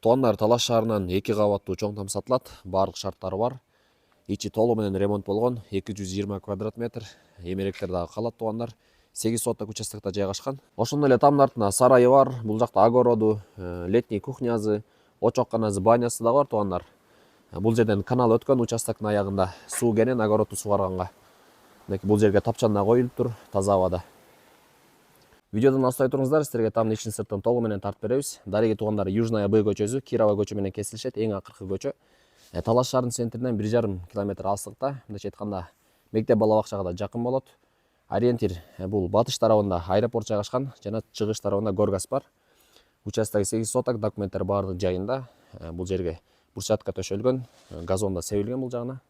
Туугандар, Талас шаарынан 2 кабаттуу чоң там сатылат. Барлык шарттары бар. Ичи толугу менен ремонт болгон, 220 квадрат метр. Эмеректер дагы калат туугандар. 8 соток участокто жайгашкан. Ошондой эле тамдын артында сарайы бар. Бул жакта огороду, летний кухнясы, очокканасы, банясы да бар туугандар. Бул жерден канал өткөн участоктун аягында суу кенен огородду сугарганга. Бул жерге тапчан да коюлуп тур, таза абада. Видеодон алыстай туруңуздар, сиздерге тамдын ичин сыртын толугу менен тартып беребиз. Дарыгы туугандар, Южная Б көчөсү, Кирова көчө менен кесилишет, эң акыркы көчө. Талас шаарынын центринен 1,5 километр алыстыкта. Мындайча айтканда, мектеп бала бакчага да жакын болот. Ориентир бул батыш тарабында аэропорт жайгашкан, жана чыгыш тарабында Горгаз бар. Участок 8 соток, документтер баардык жайында. Бул жерге брусчатка төшөлгөн, газон да себилген бул жагына.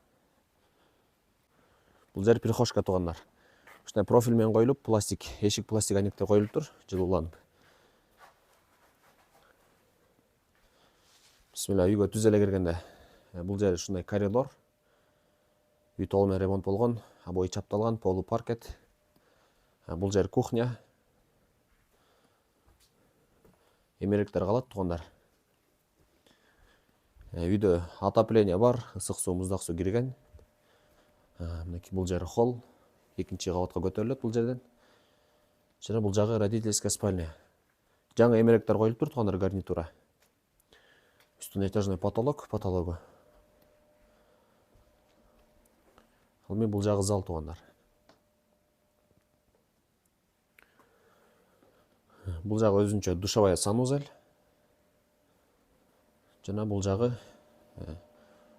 Бул жер прихожка туугандар. Ушундай профиль менен коюлуп, пластик, эшик пластик айнектер коюлуп тур, жылууланып. Бисмилла, үйгө түз эле киргенде бул жер ушундай коридор. Үй толугу менен ремонт болгон, обои чапталган, полу паркет. Бул жер кухня. Эмеректер калат туугандар. Үйдө отопление бар, ысык суу, муздак суу кирген. Мынакей бул жер холл. Экинчи кабатка көтөрүлөт бул жерден. Жана бул жагы родительская спальня. Жаңы эмеректер коюлуп тур туугандар, гарнитура. Үстүнө этажный потолок, потологу. Ал эми бул жагы зал туугандар. Бул жагы өзүнчө душевая санузел. Жана бул жагы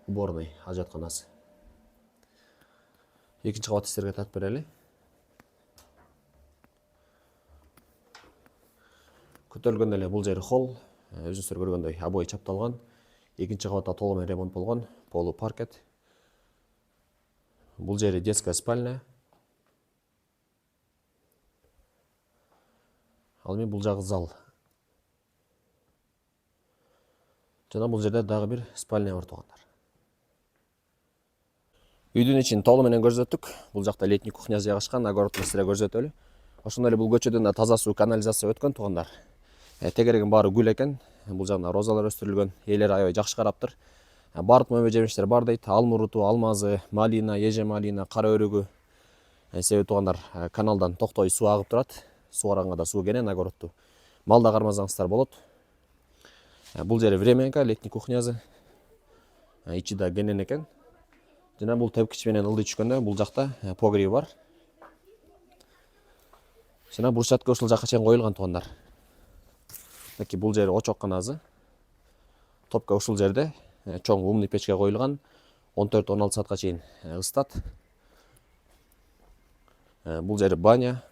уборный, ажатканасы. Экинчи кабатты сиздерге тартып берели. Көтөрүлгөндө эле бул жер холл, өзүңүздөр көргөндөй обои чапталган. Экинчи кабатта толугу менен ремонт болгон, полу паркет. Бул жери детская спальня. Ал эми бул жагы зал. Жана бул жерде дагы бир спальня бар туугандар. Үйдүн ичин толугу менен көрсөттүк. Бул жакта летний кухня жайгашкан, огородду сиздерге көрсөтөлү. Ошондой эле бул көчөдөн да таза суу, канализация өткөн туугандар. Тегерегин баары гүл экен. Бул жагына розалар өстүрүлгөн. Ээлери аябай жакшы караптыр. Баардык мөбө жемиштер бар дейт. Алмуруту, алмазы, малина, эже малина, кара өрүгү. Себеби туугандар, каналдан токтой суу агып турат. Суугаранга да суу кенен огородду. Мал да кармасаңыздар болот. Бул жери временка, летний кухнясы. Ичи да кенен экен. Жана бул тепкич менен ылдый түшкөндө бул жакта погреби бар. Жана брусчатка ушул жакка чейин коюлган туугандар. Мынакей бул жери очокканасы. Топка ушул жерде чоң умный печке коюлган. 14-16 саатка чейин ысытат. Бул жери баня.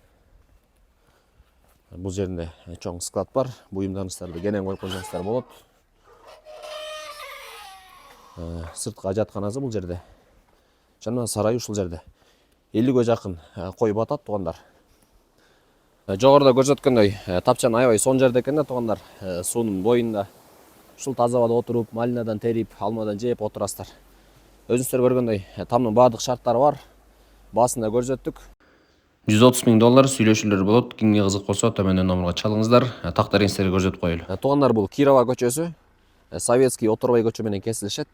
Бул жеринде чоң склад бар. Буюмдарыңыздарды кенен коюп койсоңуздар болот. Сырткы ажатканасы бул жерде. Жана сарай ушул жерде. 50ге жакын кой батат туугандар. Жогоруда көрсөткөндөй тапчан аябай сонун жерде экен да туугандар. Суунун боюнда. Ушул таза абада отуруп, малинадан терип, алмадан жеп отурасыздар. Өзүңүздөр көргөндөй тамдын баардык шарттары бар. Баасын да көрсөттүк. $130,000 сүйлөшүүлөр болот. Кимге кызык болсо төмөндөн номурга чалыңыздар. Тактарын сиздерге көрсөтүп коелу. Туугандар, бул Кирова көчөсү. Советский Оторбай көчө менен кесилишет.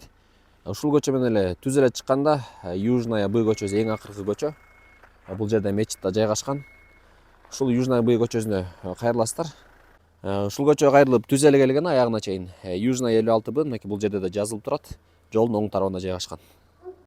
Ушул көчө менен эле түз эле чыкканда Южная Б көчөсү эң акыркы көчө. Бул жерде мечит да жайгашкан. Ушул Южная Б көчөсүнө кайрыласыздар. Ушул көчө кайрылып түз эле келген аягына чейин Южная 56 Б, мынакей бул жерде да жазылып турат. Жолдун оң тарабында жайгашкан.